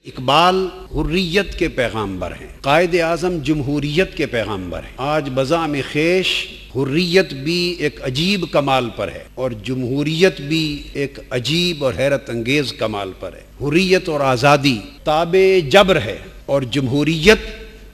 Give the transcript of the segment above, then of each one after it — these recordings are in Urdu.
اقبال حریت کے پیغامبر ہیں، قائد اعظم جمہوریت کے پیغامبر ہیں۔ آج بزعم خویش حریت بھی ایک عجیب کمال پر ہے اور جمہوریت بھی ایک عجیب اور حیرت انگیز کمال پر ہے۔ حریت اور آزادی تابع جبر ہے اور جمہوریت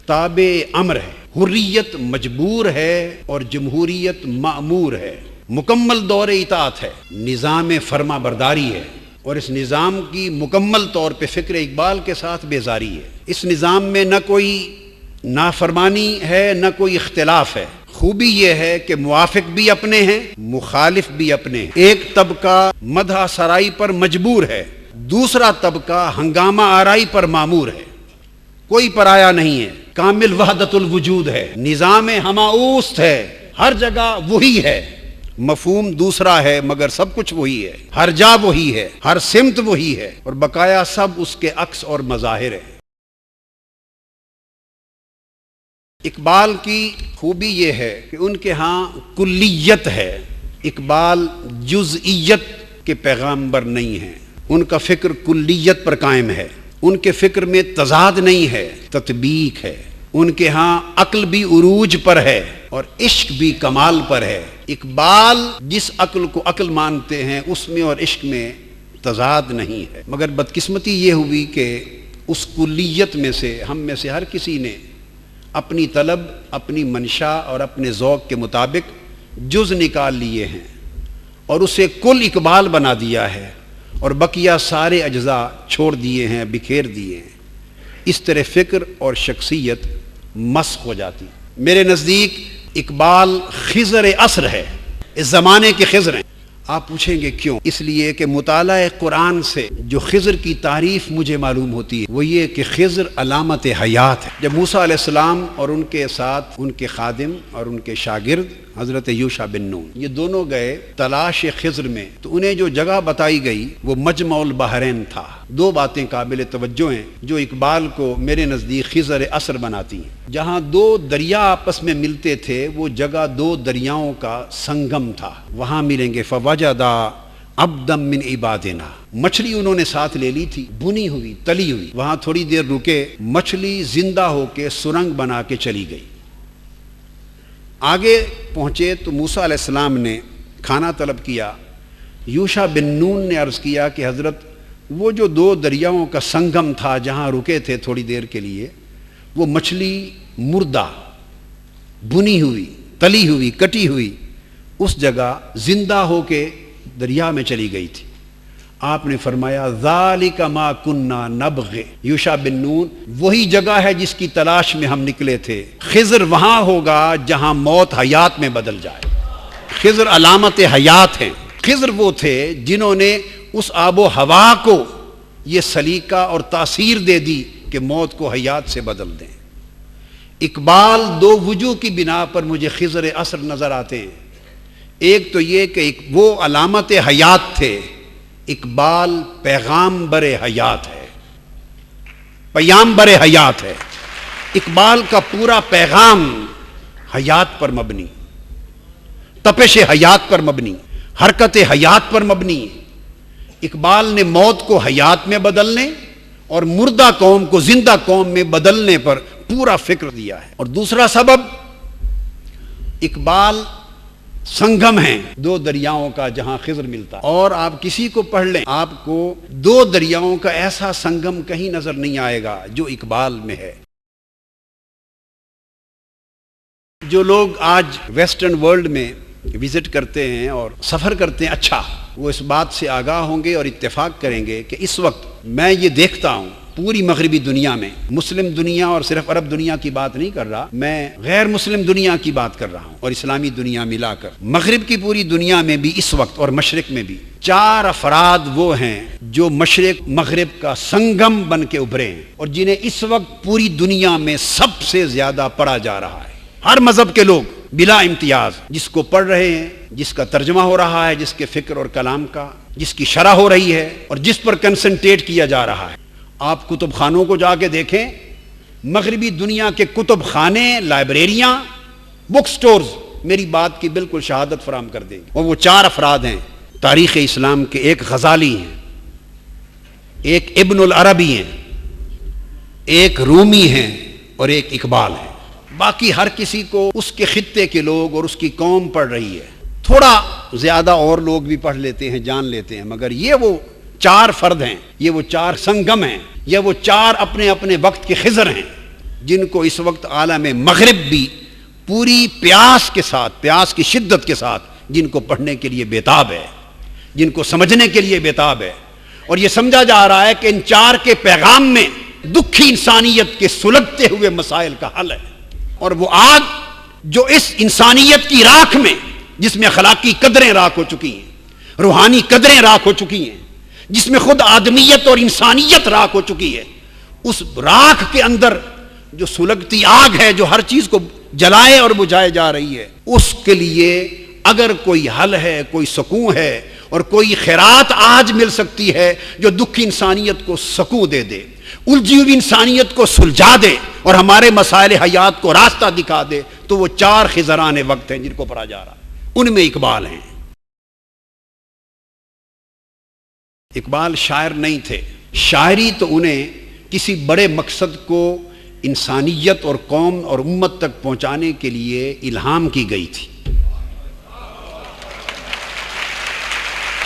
تابع امر ہے۔ حریت مجبور ہے اور جمہوریت مأمور ہے۔ مکمل دور اطاعت ہے، نظام فرما برداری ہے اور اس نظام کی مکمل طور پہ فکر اقبال کے ساتھ بیزاری ہے۔ اس نظام میں نہ کوئی نافرمانی ہے نہ کوئی اختلاف ہے۔ خوبی یہ ہے کہ موافق بھی اپنے ہیں، مخالف بھی اپنے ہیں۔ ایک طبقہ مدح سرائی پر مجبور ہے، دوسرا طبقہ ہنگامہ آرائی پر مامور ہے۔ کوئی پرایا نہیں ہے، کامل وحدت الوجود ہے، نظام ہماؤست ہے، ہر جگہ وہی ہے۔ مفہوم دوسرا ہے مگر سب کچھ وہی ہے، ہر جا وہی ہے، ہر سمت وہی ہے اور بقایا سب اس کے عکس اور مظاہر ہے۔ اقبال کی خوبی یہ ہے کہ ان کے ہاں کلیت ہے، اقبال جزئیت کے پیغامبر نہیں ہیں۔ ان کا فکر کلیت پر قائم ہے، ان کے فکر میں تضاد نہیں ہے، تطبیق ہے۔ ان کے ہاں عقل بھی عروج پر ہے اور عشق بھی کمال پر ہے۔ اقبال جس عقل کو عقل مانتے ہیں اس میں اور عشق میں تضاد نہیں ہے، مگر بدقسمتی یہ ہوئی کہ اس کلیت میں سے ہم میں سے ہر کسی نے اپنی طلب، اپنی منشا اور اپنے ذوق کے مطابق جز نکال لیے ہیں اور اسے کل اقبال بنا دیا ہے اور بقیہ سارے اجزاء چھوڑ دیے ہیں، بکھیر دیے ہیں۔ اس طرح فکر اور شخصیت مسخ ہو جاتی۔ میرے نزدیک اقبال خضر عصر ہے، اس زمانے کے خضر ہیں۔ آپ پوچھیں گے کیوں؟ اس لیے کہ مطالعہ قرآن سے جو خضر کی تعریف مجھے معلوم ہوتی ہے وہ یہ کہ خضر علامت حیات ہے۔ جب موسیٰ علیہ السلام اور ان کے ساتھ ان کے خادم اور ان کے شاگرد حضرت یوشع بن نون یہ دونوں گئے تلاش خضر میں، تو انہیں جو جگہ بتائی گئی وہ مجمع البحرین تھا۔ دو باتیں قابل توجہ ہیں جو اقبال کو میرے نزدیک خضر عصر بناتی ہیں۔ جہاں دو دریا آپس میں ملتے تھے وہ جگہ دو دریاؤں کا سنگم تھا، وہاں ملیں گے۔ فوجدا عبدا من عبادنا، مچھلی انہوں نے ساتھ لے لی تھی، بنی ہوئی تلی ہوئی، وہاں تھوڑی دیر رکے، مچھلی زندہ ہو کے سرنگ بنا کے چلی گئی۔ آگے پہنچے تو موسیٰ علیہ السلام نے کھانا طلب کیا۔ یوشع بن نون نے عرض کیا کہ حضرت وہ جو دو دریاؤں کا سنگم تھا جہاں رکے تھے تھوڑی دیر کے لیے، وہ مچھلی مردہ، بنی ہوئی، تلی ہوئی، کٹی ہوئی اس جگہ زندہ ہو کے دریا میں چلی گئی تھی۔ آپ نے فرمایا ذالک ما کننا نبغ، یوشع بن نون وہی جگہ ہے جس کی تلاش میں ہم نکلے تھے۔ خضر وہاں ہوگا جہاں موت حیات میں بدل جائے۔ خضر علامت حیات ہیں۔ خضر وہ تھے جنہوں نے اس آب و ہوا کو یہ سلیقہ اور تاثیر دے دی کہ موت کو حیات سے بدل دیں۔ اقبال دو وجوہ کی بنا پر مجھے خضر عصر نظر آتے ہیں۔ ایک تو یہ کہ وہ علامت حیات تھے، اقبال پیغام بر حیات ہے، پیام بر حیات ہے۔ اقبال کا پورا پیغام حیات پر مبنی، تپش حیات پر مبنی، حرکت حیات پر مبنی ہے۔ اقبال نے موت کو حیات میں بدلنے اور مردہ قوم کو زندہ قوم میں بدلنے پر پورا فکر دیا ہے۔ اور دوسرا سبب، اقبال سنگم ہیں دو دریاؤں کا جہاں خضر ملتا ہے۔ اور آپ کسی کو پڑھ لیں، آپ کو دو دریاؤں کا ایسا سنگم کہیں نظر نہیں آئے گا جو اقبال میں ہے۔ جو لوگ آج ویسٹرن ورلڈ میں وزٹ کرتے ہیں اور سفر کرتے ہیں، اچھا وہ اس بات سے آگاہ ہوں گے اور اتفاق کریں گے کہ اس وقت میں یہ دیکھتا ہوں پوری مغربی دنیا میں، مسلم دنیا اور صرف عرب دنیا کی بات نہیں کر رہا، میں غیر مسلم دنیا کی بات کر رہا ہوں اور اسلامی دنیا ملا کر، مغرب کی پوری دنیا میں بھی اس وقت اور مشرق میں بھی 4 افراد وہ ہیں جو مشرق مغرب کا سنگم بن کے ابھرے ہیں اور جنہیں اس وقت پوری دنیا میں سب سے زیادہ پڑھا جا رہا ہے۔ ہر مذہب کے لوگ بلا امتیاز جس کو پڑھ رہے ہیں، جس کا ترجمہ ہو رہا ہے، جس کے فکر اور کلام کا، جس کی شرح ہو رہی ہے اور جس پر کنسنٹریٹ کیا جا رہا ہے۔ آپ کتب خانوں کو جا کے دیکھیں، مغربی دنیا کے کتب خانے، لائبریریاں، بک سٹورز میری بات کی بالکل شہادت فراہم کر دیں گے۔ اور وہ 4 افراد ہیں تاریخ اسلام کے، ایک غزالی ہیں، ایک ابن العربی ہیں ایک رومی ہیں اور ایک اقبال ہے، باقی ہر کسی کو اس کے خطے کے لوگ اور اس کی قوم پڑھ رہی ہے، تھوڑا زیادہ اور لوگ بھی پڑھ لیتے ہیں، جان لیتے ہیں، مگر یہ وہ چار فرد ہیں، یہ وہ چار سنگم ہیں، یہ وہ چار اپنے اپنے وقت کے خضر ہیں جن کو اس وقت عالم مغرب بھی پوری پیاس کے ساتھ، پیاس کی شدت کے ساتھ جن کو پڑھنے کے لیے بیتاب ہے، جن کو سمجھنے کے لیے بیتاب ہے، اور یہ سمجھا جا رہا ہے کہ ان چار کے پیغام میں دکھی انسانیت کے سلگتے ہوئے مسائل کا حل ہے، اور وہ آگ جو اس انسانیت کی راکھ میں، جس میں اخلاقی قدریں راکھ ہو چکی ہیں، روحانی قدریں راکھ ہو چکی ہیں، جس میں خود آدمیت اور انسانیت راکھ ہو چکی ہے، اس راکھ کے اندر جو سلگتی آگ ہے جو ہر چیز کو جلائے اور بجھائے جا رہی ہے، اس کے لیے اگر کوئی حل ہے، کوئی سکون ہے اور کوئی خیرات آج مل سکتی ہے جو دکھ انسانیت کو سکون دے دے، الجھی ہوئی انسانیت کو سلجھا دے اور ہمارے مسائل حیات کو راستہ دکھا دے، تو وہ چار خضران وقت ہیں جن کو پڑھا جا رہا ہے، ان میں اقبال ہیں۔ اقبال شاعر نہیں تھے، شاعری تو انہیں کسی بڑے مقصد کو انسانیت اور قوم اور امت تک پہنچانے کے لیے الہام کی گئی تھی۔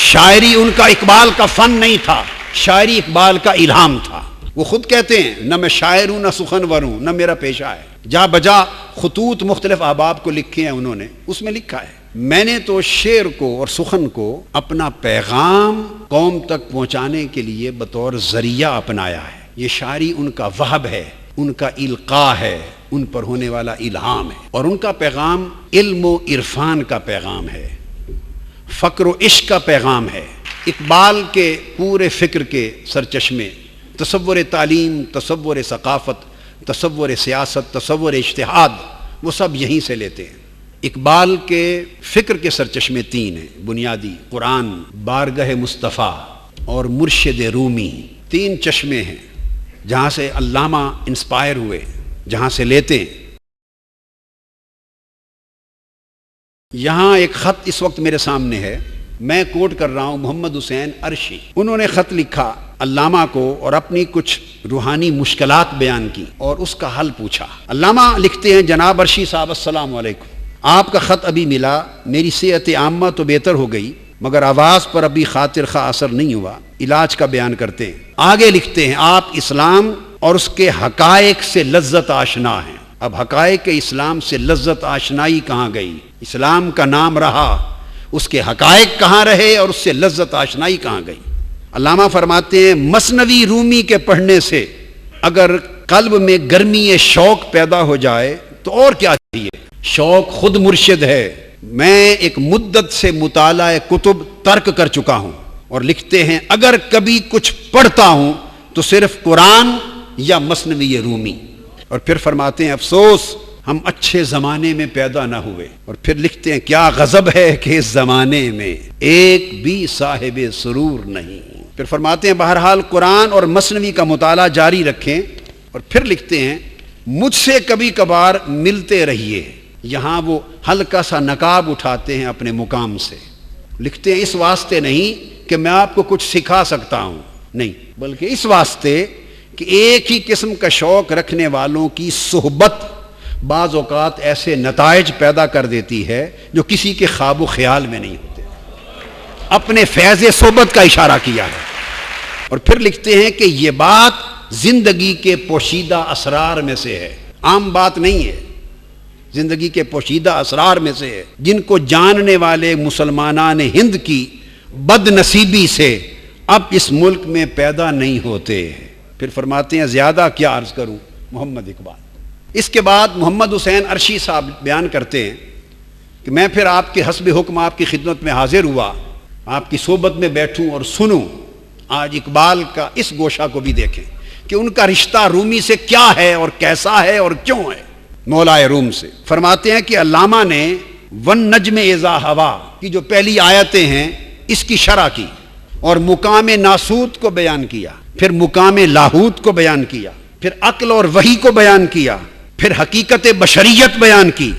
شاعری ان کا اقبال کا فن نہیں تھا، شاعری اقبال کا الہام تھا۔ وہ خود کہتے ہیں نہ میں شاعر ہوں نہ سخنور ہوں نہ میرا پیشہ ہے، جا بجا خطوط مختلف احباب کو لکھے ہیں انہوں نے، اس میں لکھا ہے میں نے تو شعر کو اور سخن کو اپنا پیغام قوم تک پہنچانے کے لیے بطور ذریعہ اپنایا ہے۔ یہ شاعری ان کا وہب ہے، ان کا القاء ہے، ان پر ہونے والا الہام ہے، اور ان کا پیغام علم و عرفان کا پیغام ہے، فقر و عشق کا پیغام ہے۔ اقبال کے پورے فکر کے سرچشمے، تصور تعلیم، تصور ثقافت، تصور سیاست، تصور اجتہاد، وہ سب یہیں سے لیتے ہیں۔ اقبال کے فکر کے سرچشمے تین ہیں بنیادی: قرآن، بارگاہ مصطفیٰ اور مرشد رومی۔ تین چشمے ہیں جہاں سے علامہ انسپائر ہوئے، جہاں سے لیتے ہیں۔ یہاں ایک خط اس وقت میرے سامنے ہے، میں کوٹ کر رہا ہوں محمد حسین عرشی۔ انہوں نے خط لکھا علامہ کو اور اپنی کچھ روحانی مشکلات بیان کی اور اس کا حل پوچھا۔ علامہ لکھتے ہیں جناب عرشی صاحب السلام علیکم، آپ کا خط ابھی ملا، میری صحت عامہ تو بہتر ہو گئی مگر آواز پر ابھی خاطر خواہ اثر نہیں ہوا، علاج کا بیان کرتے ہیں۔ آگے لکھتے ہیں آپ اسلام اور اس کے حقائق سے لذت آشنا ہیں۔ اب حقائق اسلام سے لذت آشنائی کہاں گئی؟ اسلام کا نام رہا، اس کے حقائق کہاں رہے اور اس سے لذت آشنائی کہاں گئی؟ علامہ فرماتے ہیں مثنوی رومی کے پڑھنے سے اگر قلب میں گرمی شوق پیدا ہو جائے تو اور کیا چاہیے؟ شوق خود مرشد ہے۔ میں ایک مدت سے مطالعہ کتب ترک کر چکا ہوں، اور لکھتے ہیں اگر کبھی کچھ پڑھتا ہوں تو صرف قرآن یا مثنوی رومی۔ اور پھر فرماتے ہیں افسوس ہم اچھے زمانے میں پیدا نہ ہوئے، اور پھر لکھتے ہیں کیا غضب ہے کہ اس زمانے میں ایک بھی صاحب سرور نہیں۔ پھر فرماتے ہیں بہرحال قرآن اور مثنوی کا مطالعہ جاری رکھیں، اور پھر لکھتے ہیں مجھ سے کبھی کبھار ملتے رہیے۔ یہاں وہ ہلکا سا نقاب اٹھاتے ہیں اپنے مقام سے، لکھتے ہیں اس واسطے نہیں کہ میں آپ کو کچھ سکھا سکتا ہوں، نہیں، بلکہ اس واسطے کہ ایک ہی قسم کا شوق رکھنے والوں کی صحبت بعض اوقات ایسے نتائج پیدا کر دیتی ہے جو کسی کے خواب و خیال میں نہیں ہوتے۔ اپنے فیض صحبت کا اشارہ کیا ہے، اور پھر لکھتے ہیں کہ یہ بات زندگی کے پوشیدہ اسرار میں سے ہے، عام بات نہیں ہے، زندگی کے پوشیدہ اسرار میں سے ہے، جن کو جاننے والے مسلمانان ہند کی بد نصیبی سے اب اس ملک میں پیدا نہیں ہوتے۔ پھر فرماتے ہیں زیادہ کیا عرض کروں محمد اقبال۔ اس کے بعد محمد حسین عرشی صاحب بیان کرتے ہیں کہ میں پھر آپ کے حسب حکم آپ کی خدمت میں حاضر ہوا، آپ کی صحبت میں بیٹھوں اور سنوں۔ آج اقبال کا اس گوشہ کو بھی دیکھیں کہ ان کا رشتہ رومی سے کیا ہے اور کیسا ہے اور کیوں ہے، مولائے روم سے۔ فرماتے ہیں کہ علامہ نے ون نجم اذا ہوا کی جو پہلی آیتیں ہیں اس کی شرح کی، اور مقام ناسوت کو بیان کیا، پھر مقام لاہوت کو بیان کیا، پھر عقل اور وحی کو بیان کیا، پھر حقیقت بشریت بیان کی،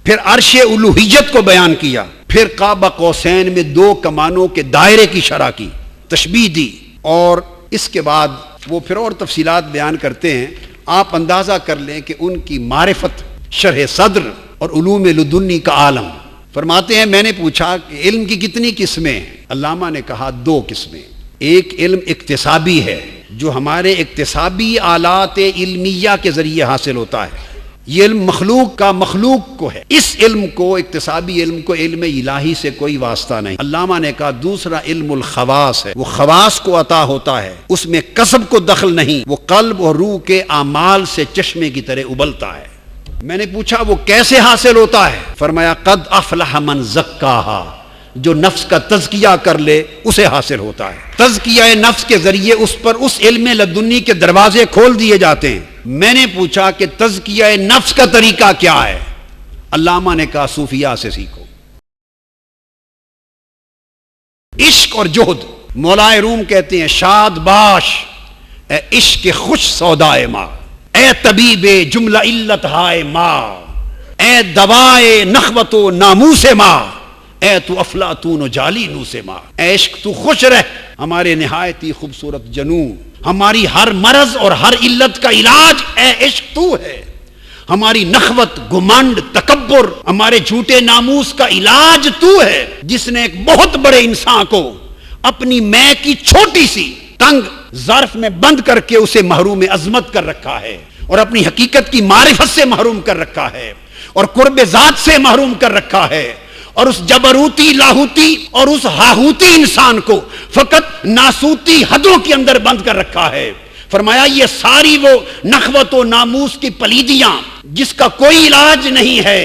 پھر عرش الوہیت کو بیان کیا، پھر قاب قوسین میں دو کمانوں کے دائرے کی شرح کی، تشبیہ دی، اور اس کے بعد وہ پھر اور تفصیلات بیان کرتے ہیں. آپ اندازہ کر لیں کہ ان کی معرفت، شرح صدر اور علوم لدنی کا عالم. فرماتے ہیں میں نے پوچھا کہ علم کی کتنی قسمیں ہیں؟ علامہ نے کہا 2 قسمیں. ایک علم اکتسابی ہے جو ہمارے اکتسابی آلات علمیہ کے ذریعے حاصل ہوتا ہے. یہ علم مخلوق کا مخلوق کو ہے. اس علم کو، اکتسابی علم کو، علم الہی سے کوئی واسطہ نہیں. علامہ نے کہا دوسرا علم الخواص ہے، وہ خواص کو عطا ہوتا ہے، اس میں کسب کو دخل نہیں، وہ قلب اور روح کے اعمال سے چشمے کی طرح ابلتا ہے. میں نے پوچھا وہ کیسے حاصل ہوتا ہے؟ فرمایا قد افلح من زکاہا، جو نفس کا تزکیہ کر لے اسے حاصل ہوتا ہے. تزکیہ نفس کے ذریعے اس پر اس علم لدنی کے دروازے کھول دیے جاتے ہیں. میں نے پوچھا کہ تزکیہ نفس کا طریقہ کیا ہے؟ علامہ نے کہا صوفیاء سے سیکھو. عشق اور جہد. مولا روم کہتے ہیں شاد باش اے عشق خوش سودائے ماں، اے طبیب جملہ علت ہائے ماں، اے دوائے نخوت و ناموس ماں، اے تو افلاطون و جالی نو سے ماں. اے عشق تو خوش رہ، ہمارے نہایت ہی خوبصورت جنوں، ہماری ہر مرض اور ہر علت کا علاج اے عشق تو ہے. ہماری نخوت، گمنڈ، تکبر، ہمارے جھوٹے ناموس کا علاج تو ہے، جس نے ایک بہت بڑے انسان کو اپنی میں کی چھوٹی سی تنگ ظرف میں بند کر کے اسے محروم عظمت کر رکھا ہے، اور اپنی حقیقت کی معرفت سے محروم کر رکھا ہے، اور قرب ذات سے محروم کر رکھا ہے، اور اس جبروتی، لاہوتی اور اس ہاہوتی انسان کو فقط ناسوتی حدوں کے اندر بند کر رکھا ہے. فرمایا یہ ساری وہ نخوت و ناموس کی پلیدیاں جس کا کوئی علاج نہیں ہے.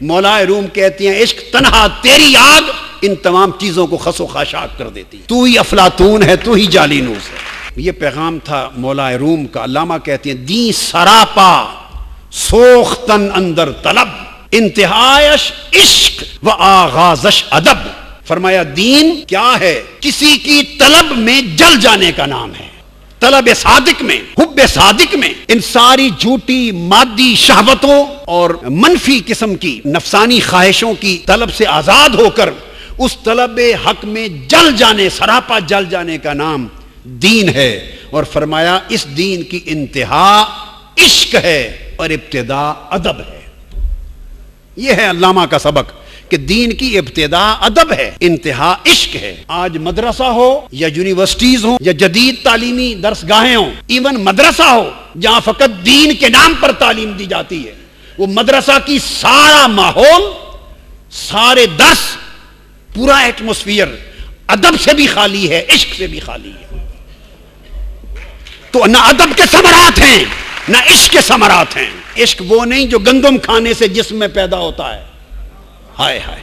مولا روم کہتے ہیں عشق تنہا تیری آگ ان تمام چیزوں کو خس و خاشاک کر دیتی. تو ہی افلاطون ہے، تو ہی جالینوس ہے. یہ پیغام تھا مولا روم کا. علامہ کہتے ہیں دین سراپا سوختن اندر طلب، انتہائش عشق و آغازش ادب. فرمایا دین کیا ہے؟ کسی کی طلب میں جل جانے کا نام ہے. طلب صادق میں، حب صادق میں ان ساری جھوٹی مادی شہوتوں اور منفی قسم کی نفسانی خواہشوں کی طلب سے آزاد ہو کر اس طلب حق میں جل جانے، سراپا جل جانے کا نام دین ہے. اور فرمایا اس دین کی انتہا عشق ہے اور ابتدا ادب ہے. یہ ہے علامہ کا سبق کہ دین کی ابتدا ادب ہے، انتہا عشق ہے. آج مدرسہ ہو یا یونیورسٹیز ہوں یا جدید تعلیمی درسگاہیں ہوں، ایون مدرسہ ہو جہاں فقط دین کے نام پر تعلیم دی جاتی ہے، وہ مدرسہ کی سارا ماحول، سارے درس، پورا ایٹموسفیئر ادب سے بھی خالی ہے، عشق سے بھی خالی ہے. تو نہ ادب کے ثمرات ہیں نہ عشق کے ثمرات ہیں. عشق وہ نہیں جو گندم کھانے سے جسم میں پیدا ہوتا ہے. ہائے ہائے،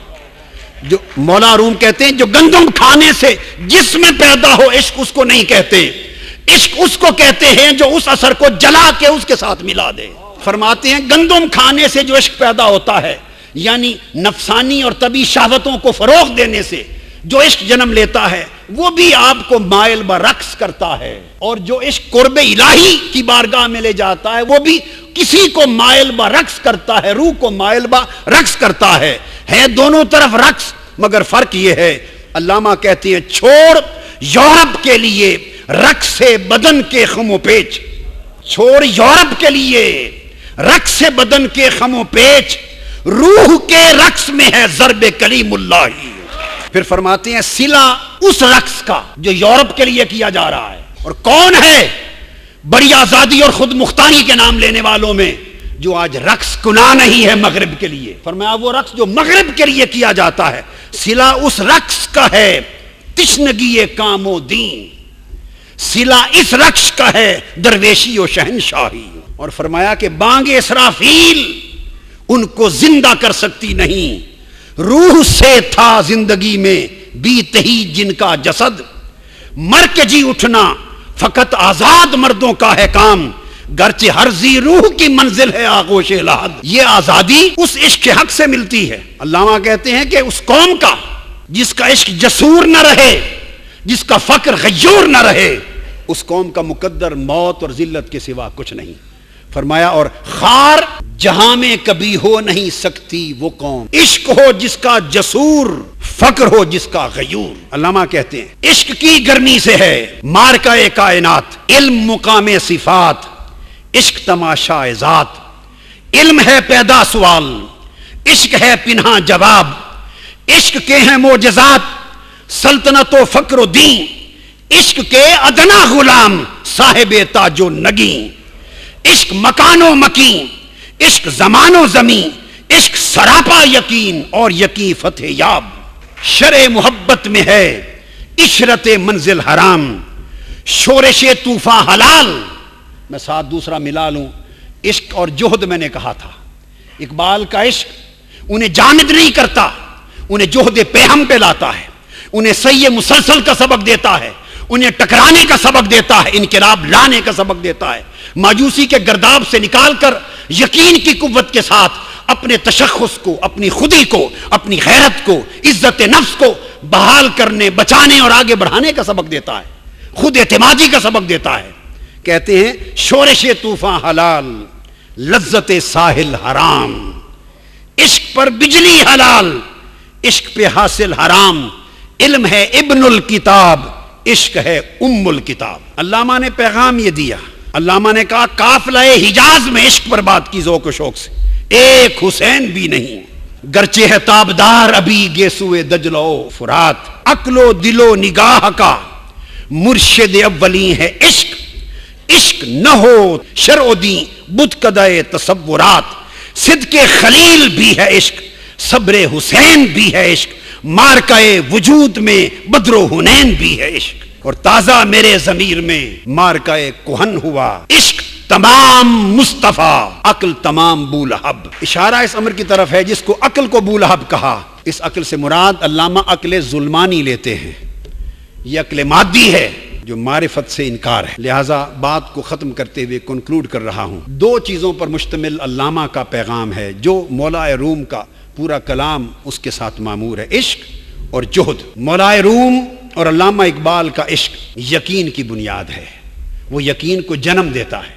جو مولا روم کہتے ہیں جو گندم کھانے سے جسم میں پیدا ہو، عشق اس کو نہیں کہتے. عشق اس کو کہتے ہیں جو اس اثر کو جلا کے اس کے ساتھ ملا دے. فرماتے ہیں گندم کھانے سے جو عشق پیدا ہوتا ہے، یعنی نفسانی اور طبی شہوتوں کو فروغ دینے سے جو عشق جنم لیتا ہے، وہ بھی آپ کو مائل بہ رقص کرتا ہے. اور جو عشق قرب الہی کی بارگاہ میں لے جاتا ہے، وہ بھی کسی کو مائل بہ رقص کرتا ہے، روح کو مائل بہ رقص کرتا ہے. ہے دونوں طرف رقص، مگر فرق یہ ہے، علامہ کہتے ہیں چھوڑ یورپ کے لیے رقص بدن کے خم و پیچ، چھوڑ یورپ کے لیے رقص بدن کے خم و پیچ، روح کے رقص میں ہے ضرب کلیم اللہ. پھر فرماتے ہیں صلہ اس رقص کا جو یورپ کے لیے کیا جا رہا ہے. اور کون ہے بڑی آزادی اور خود مختاری کے نام لینے والوں میں جو آج رقص گناہ نہیں ہے مغرب کے لیے؟ فرمایا وہ رقص جو مغرب کے لیے کیا جاتا ہے، صلہ اس رقص کا ہے تشنگی کام و دین، صلہ اس رقص کا ہے درویشی و شہنشاہی. اور فرمایا کہ بانگ اسرافیل ان کو زندہ کر سکتی نہیں، روح سے تھا زندگی میں بیت ہی جن کا جسد، مر کے جی اٹھنا فقط آزاد مردوں کا ہے کام، گرچہ ہر ذی روح کی منزل ہے آغوش لحد. یہ آزادی اس عشق کے حق سے ملتی ہے. علامہ کہتے ہیں کہ اس قوم کا جس کا عشق جسور نہ رہے، جس کا فقر غیور نہ رہے، اس قوم کا مقدر موت اور ذلت کے سوا کچھ نہیں. فرمایا اور خار جہاں میں کبھی ہو نہیں سکتی وہ قوم، عشق ہو جس کا جسور فقر ہو جس کا غیور. علامہ کہتے ہیں عشق کی گرمی سے ہے مارکہ کائنات، علم مقام صفات، عشق تماشا ذات، علم ہے پیدا سوال، عشق ہے پنہاں جواب، عشق کے ہیں معجزات سلطنت و فقر و دین، عشق کے ادنا غلام صاحب تاج و نگین، عشق مکان و مکین، عشق زمان و زمین، عشق سراپا یقین اور یقین فتح یاب. شرع محبت میں ہے عشرت منزل حرام، شورش طوفاں حلال. میں ساتھ دوسرا ملا لوں، عشق اور جہد میں نے کہا تھا. اقبال کا عشق انہیں جامد نہیں کرتا، انہیں جہد پیہم پہ لاتا ہے، انہیں سعی مسلسل کا سبق دیتا ہے، انہیں ٹکرانے کا سبق دیتا ہے، انقلاب لانے کا سبق دیتا ہے، ماجوسی کے گرداب سے نکال کر یقین کی قوت کے ساتھ اپنے تشخص کو، اپنی خودی کو، اپنی غیرت کو، عزت نفس کو بحال کرنے، بچانے اور آگے بڑھانے کا سبق دیتا ہے، خود اعتمادی کا سبق دیتا ہے. کہتے ہیں شورش طوفاں حلال، لذت ساحل حرام، عشق پر بجلی حلال، عشق پہ حاصل حرام، علم ہے ابن الکتاب، عشق ہے ام الکتاب. علامہ نے پیغام یہ دیا. علامہ نے کہا قافلہ حجاز میں عشق پر بات کی ذوق و شوق سے، ایک حسین بھی نہیں گرچہ ہے تابدار ابھی گیسوئے دجلہ و فرات، عقل و دل و نگاہ کا مرشد اولی ہے عشق، عشق نہ ہو شرع دین بت کدائے تصورات، صدق خلیل بھی ہے عشق، صبر حسین بھی ہے عشق، مارکہ وجود میں بدر و حنین بھی ہے عشق، اور تازہ میرے ضمیر میں مارکہ کہن ہوا عشق تمام مصطفیٰ عقل تمام بولہب. اشارہ اس امر کی طرف ہے جس کو عقل کو بولہب کہا. اس عقل سے مراد علامہ عقل ظلمانی لیتے ہیں، یہ عقل مادی ہے جو معرفت سے انکار ہے. لہٰذا بات کو ختم کرتے ہوئے کنکلوڈ کر رہا ہوں. دو چیزوں پر مشتمل علامہ کا پیغام ہے جو مولا روم کا پورا کلام اس کے ساتھ معمور ہے، عشق اور جہد. مولا روم اور علامہ اقبال کا عشق یقین کی بنیاد ہے، وہ یقین کو جنم دیتا ہے.